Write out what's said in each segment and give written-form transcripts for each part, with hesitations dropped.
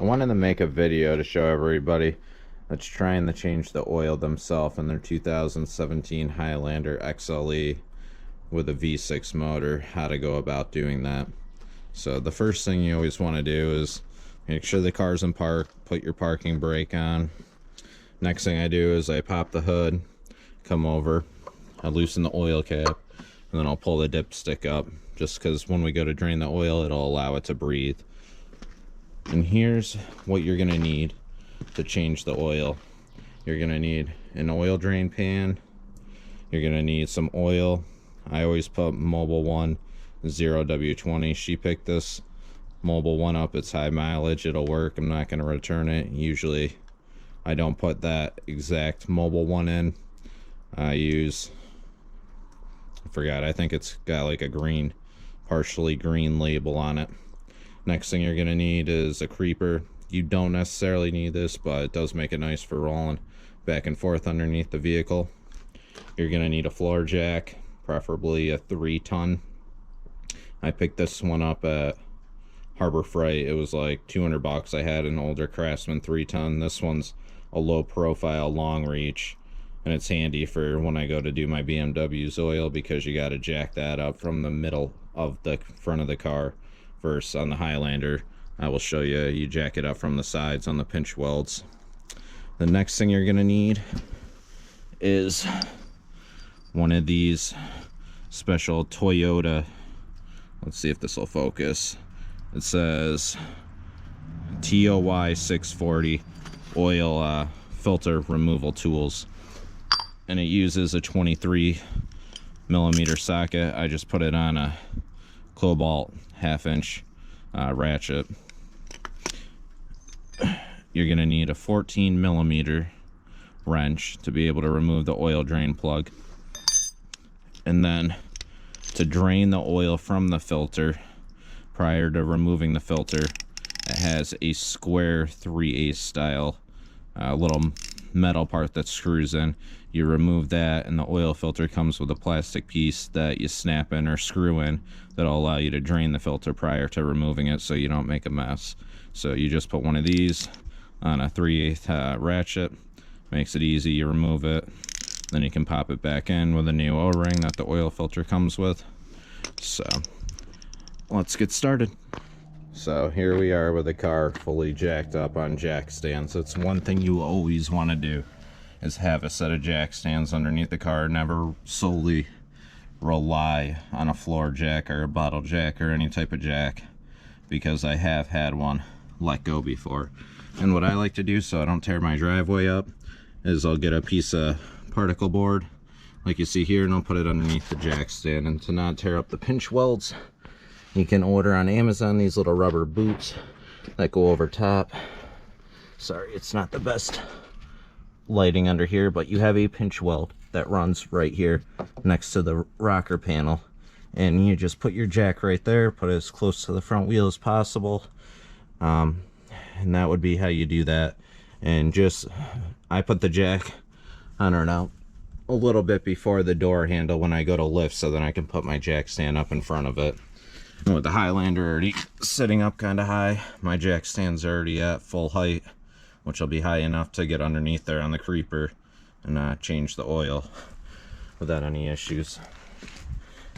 I wanted to make a video to show everybody that's trying to change the oil themselves in their 2017 Highlander XLE with a V6 motor, how to go about doing that. So the first thing you always want to do is make sure the car's in park, put your parking brake on. Next thing I do is I pop the hood, come over, I loosen the oil cap, and then I'll pull the dipstick up, just because when we go to drain the oil, it'll allow it to breathe. And here's what you're going to need to change the oil. You're going to need an oil drain pan. You're going to need some oil. I always put Mobil 1 0W20. She picked this Mobil 1 up. It's high mileage. It'll work. I'm not going to return it. Usually I don't put that exact Mobil 1 in. I use, I forgot, I think it's got like a green, partially green label on it. Next thing you're going to need is a creeper. You don't necessarily need this, but it does make it nice for rolling back and forth underneath the vehicle. You're going to need a floor jack, preferably a 3-ton. I picked this one up at Harbor Freight. It was like 200 bucks. I had an older Craftsman 3-ton. This one's a low profile, long reach, and it's handy for when I go to do my BMW's oil, because you got to jack that up from the middle of the front of the car. Versus on the Highlander, I will show you, you jack it up from the sides on the pinch welds. The next thing you're going to need is one of these special Toyota, let's see if this will focus, it says TOY 640 oil filter removal tools, and it uses a 23 millimeter socket. I just put it on a Cobalt 1/2-inch ratchet. You're going to need a 14 millimeter wrench to be able to remove the oil drain plug, and then to drain the oil from the filter prior to removing the filter, it has a square 3/8 style little metal part that screws in. You remove that, and the oil filter comes with a plastic piece that you snap in or screw in that'll allow you to drain the filter prior to removing it, so you don't make a mess. So you just put one of these on a 3/8 ratchet, makes it easy. You remove it, then you can pop it back in with a new O-ring that the oil filter comes with. So let's get started. So here we are with the car fully jacked up on jack stands. It's one thing you always want to do, is have a set of jack stands underneath the car. Never solely rely on a floor jack or a bottle jack or any type of jack, because I have had one let go before. And what I like to do, so I don't tear my driveway up, is I'll get a piece of particle board like you see here, and I'll put it underneath the jack stand. And to not tear up the pinch welds, you can order on Amazon these little rubber boots that go over top. Sorry, it's not the best lighting under here, but you have a pinch weld that runs right here next to the rocker panel, and you just put your jack right there, put it as close to the front wheel as possible, and that would be how you do that. And just, I put the jack, I don't know, a little bit before the door handle when I go to lift, so then I can put my jack stand up in front of it. And with the Highlander already sitting up kind of high, my jack stand's already at full height, which will be high enough to get underneath there on the creeper and change the oil without any issues.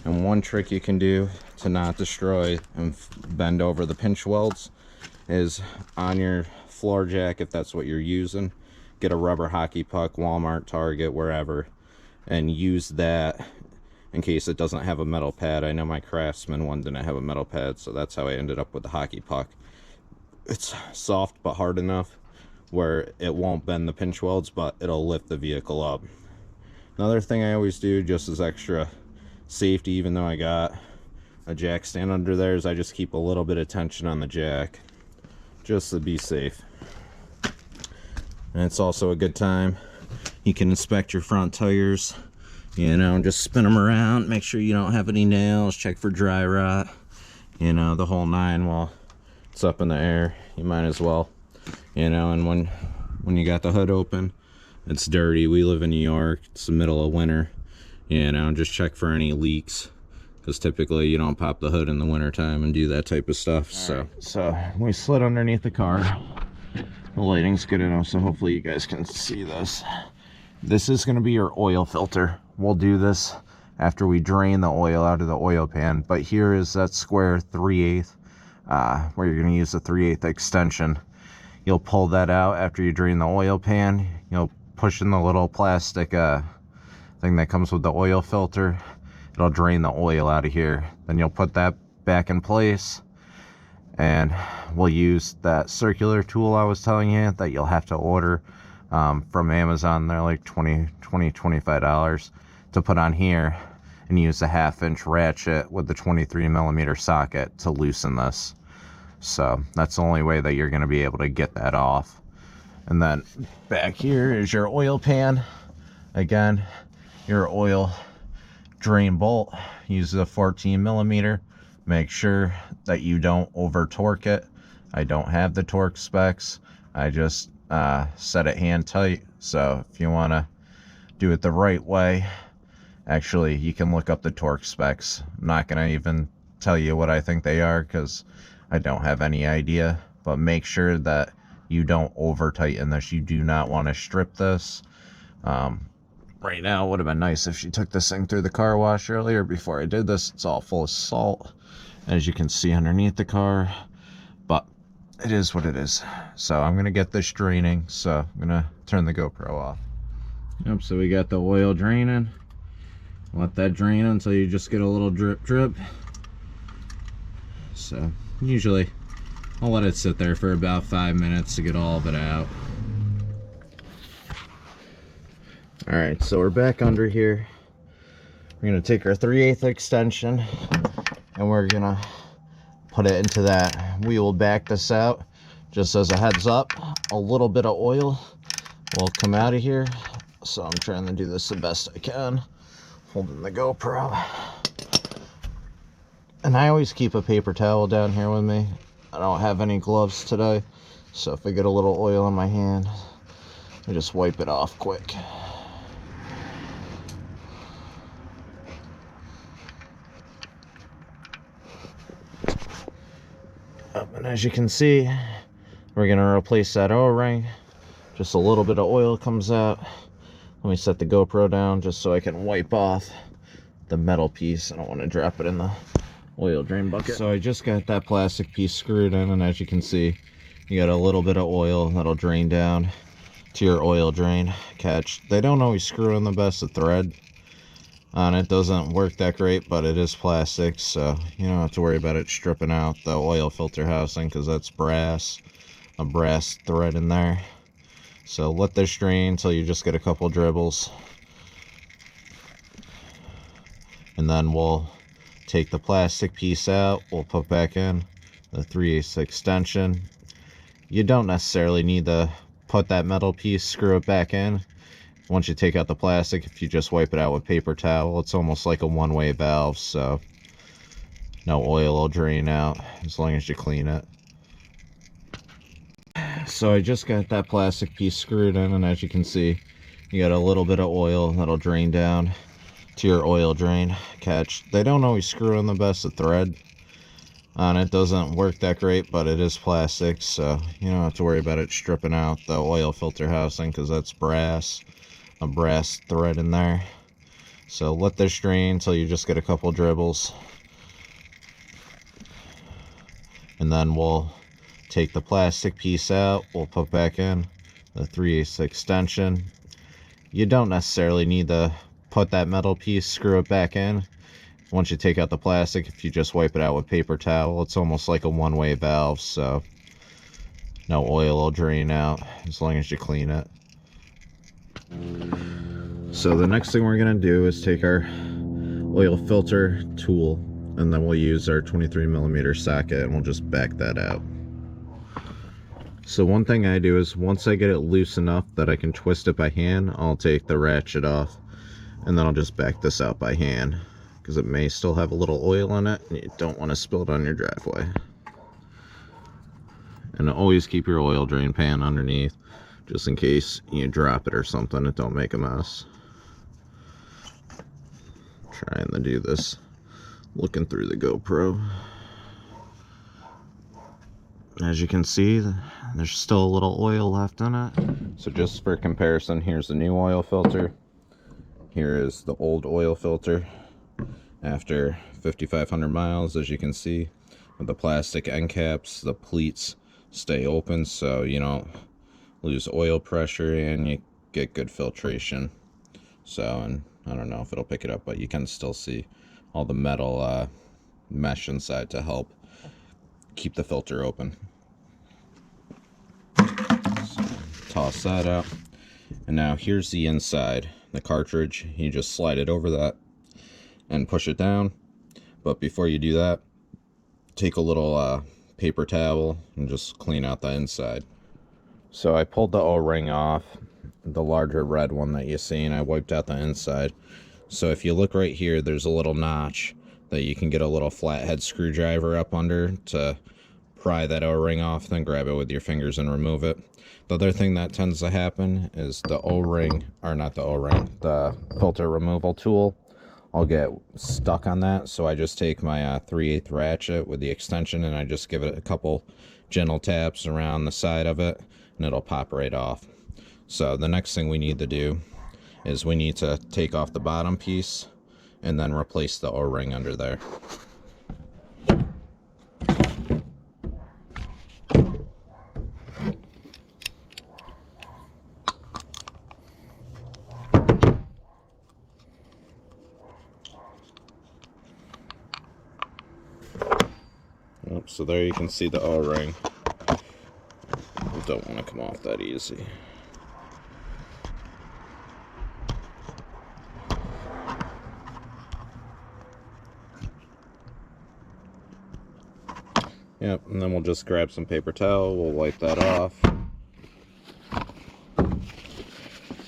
And one trick you can do to not destroy and bend over the pinch welds is on your floor jack, if that's what you're using, get a rubber hockey puck, Walmart, Target, wherever, and use that in case it doesn't have a metal pad. I know my Craftsman one didn't have a metal pad, so that's how I ended up with the hockey puck. It's soft but hard enough where it won't bend the pinch welds, but it'll lift the vehicle up. Another thing I always do, just as extra safety, even though I got a jack stand under there, is I just keep a little bit of tension on the jack just to be safe. And it's also a good time, you can inspect your front tires, you know, just spin them around, make sure you don't have any nails, check for dry rot, you know, the whole nine while it's up in the air. You might as well, you know. And when you got the hood open, it's dirty. We live in New York, it's the middle of winter, you know, just check for any leaks, because typically you don't pop the hood in the wintertime and do that type of stuff. So we slid underneath the car. The lighting's good enough, so hopefully you guys can see this. This is going to be your oil filter. We'll do this after we drain the oil out of the oil pan, but here is that square 3/8 where you're going to use the 3/8 extension. You'll pull that out after you drain the oil pan. You'll push in the little plastic thing that comes with the oil filter. It'll drain the oil out of here. Then you'll put that back in place, and we'll use that circular tool I was telling you that you'll have to order from Amazon. They're like $25 to put on here, and use the 1/2-inch ratchet with the 23mm socket to loosen this. So that's the only way that you're going to be able to get that off. And then back here is your oil pan. Again, your oil drain bolt. Use a 14mm. Make sure that you don't over torque it. I don't have the torque specs. I just set it hand tight. So if you want to do it the right way, actually you can look up the torque specs. I'm not going to even tell you what I think they are because I don't have any idea, but make sure that you don't over tighten this. You do not want to strip this. Right now, it would have been nice if she took this thing through the car wash earlier before I did this. It's all full of salt, as you can see underneath the car, but it is what it is. So I'm going to get this draining, so I'm going to turn the GoPro off. Yep, so we got the oil draining. Let that drain until you just get a little drip drip. So usually I'll let it sit there for about 5 minutes to get all of it out. Alright, so we're back under here. We're going to take our 3/8 extension and we're going to put it into that. We will back this out. Just as a heads up, a little bit of oil will come out of here. So I'm trying to do this the best I can, holding the GoPro. And I always keep a paper towel down here with me. I don't have any gloves today, so if I get a little oil in my hand, I just wipe it off quick. And as you can see, we're going to replace that O-ring. Just a little bit of oil comes out. Let me set the GoPro down just so I can wipe off the metal piece. I don't want to drop it in the oil drain bucket. So I just got that plastic piece screwed in, and as you can see, you got a little bit of oil that'll drain down to your oil drain catch. They don't always screw in the best. The thread on it doesn't work that great, but it is plastic, so you don't have to worry about it stripping out the oil filter housing, because that's brass, a brass thread in there. So let this drain until you just get a couple dribbles, and then we'll take the plastic piece out. We'll put back in the 3/8 extension. You don't necessarily need to put that metal piece, screw it back in. Once you take out the plastic, if you just wipe it out with paper towel, it's almost like a one-way valve, so no oil will drain out as long as you clean it. So I just got that plastic piece screwed in, and as you can see, you got a little bit of oil that'll drain down to your oil drain catch. They don't always screw in the best. The thread on it doesn't work that great, but it is plastic, so you don't have to worry about it stripping out the oil filter housing, because that's brass, a brass thread in there. So let this drain until you just get a couple dribbles, and then we'll take the plastic piece out. We'll put back in the 3/8 extension. You don't necessarily need to put that metal piece, screw it back in. Once you take out the plastic, if you just wipe it out with paper towel, it's almost like a one-way valve, so no oil will drain out as long as you clean it. So the next thing we're going to do is take our oil filter tool, and then we'll use our 23mm socket, and we'll just back that out. So one thing I do is once I get it loose enough that I can twist it by hand, I'll take the ratchet off, and then I'll just back this out by hand, because it may still have a little oil in it and you don't want to spill it on your driveway. And always keep your oil drain pan underneath, just in case you drop it or something, it don't make a mess. Trying to do this looking through the GoPro. As you can see, there's still a little oil left in it. So just for comparison, here's the new oil filter. Here is the old oil filter after 5,500 miles. As you can see, with the plastic end caps, the pleats stay open so you don't lose oil pressure and you get good filtration. So, and I don't know if it'll pick it up, but you can still see all the metal mesh inside to help keep the filter open. So, toss that out. And now here's the inside, the cartridge. You just slide it over that and push it down. But before you do that, take a little paper towel and just clean out the inside. So I pulled the O-ring off, the larger red one that you see, and I wiped out the inside. So if you look right here, there's a little notch that you can get a little flathead screwdriver up under to pry that O-ring off, then grab it with your fingers and remove it. The other thing that tends to happen is the O-ring, or not the O-ring, the filter removal tool, I'll get stuck on that. So I just take my 3/8 ratchet with the extension and I just give it a couple gentle taps around the side of it and it'll pop right off. So the next thing we need to do is we need to take off the bottom piece and then replace the O-ring under there. So there you can see the O-ring. Don't want to come off that easy. Yep, and then we'll just grab some paper towel, we'll wipe that off.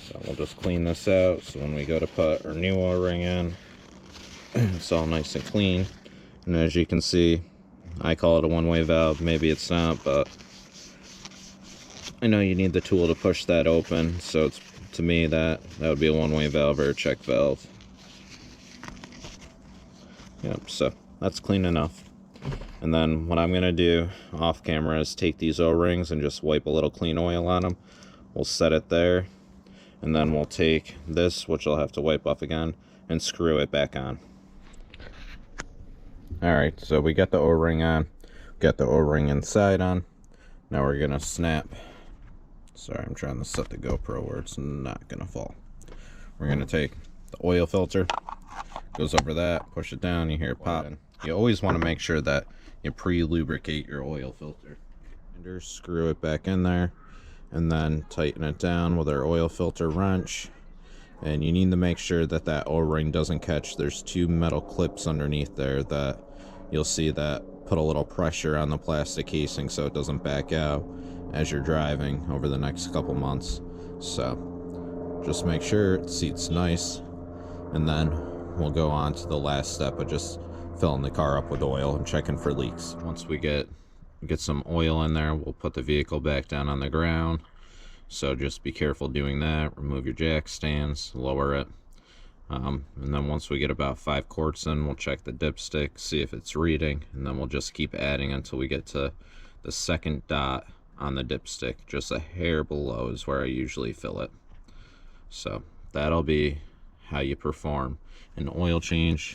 So we'll just clean this out so when we go to put our new O-ring in, it's all nice and clean. And as you can see, I call it a one-way valve, maybe it's not, but I know you need the tool to push that open, so it's, to me that would be a one-way valve or a check valve. Yep, so that's clean enough. And then what I'm going to do off camera is take these O-rings and just wipe a little clean oil on them. We'll set it there, and then we'll take this, which I'll have to wipe off again, and screw it back on. Alright, so we got the O-ring on, got the O-ring inside on. Now we're going to snap. Sorry, I'm trying to set the GoPro where it's not going to fall. We're going to take the oil filter, goes over that, push it down, you hear it pop. You always want to make sure that you pre-lubricate your oil filter. And screw it back in there, and then tighten it down with our oil filter wrench. And you need to make sure that that O-ring doesn't catch. There's two metal clips underneath there that you'll see that put a little pressure on the plastic casing so it doesn't back out as you're driving over the next couple months. So just make sure it seats nice, and then we'll go on to the last step of just filling the car up with oil and checking for leaks. Once we get some oil in there, we'll put the vehicle back down on the ground. So just be careful doing that. Remove your jack stands, lower it. And then once we get about 5 quarts in, we'll check the dipstick, see if it's reading, and then we'll just keep adding until we get to the second dot on the dipstick. Just a hair below is where I usually fill it. So that'll be how you perform an oil change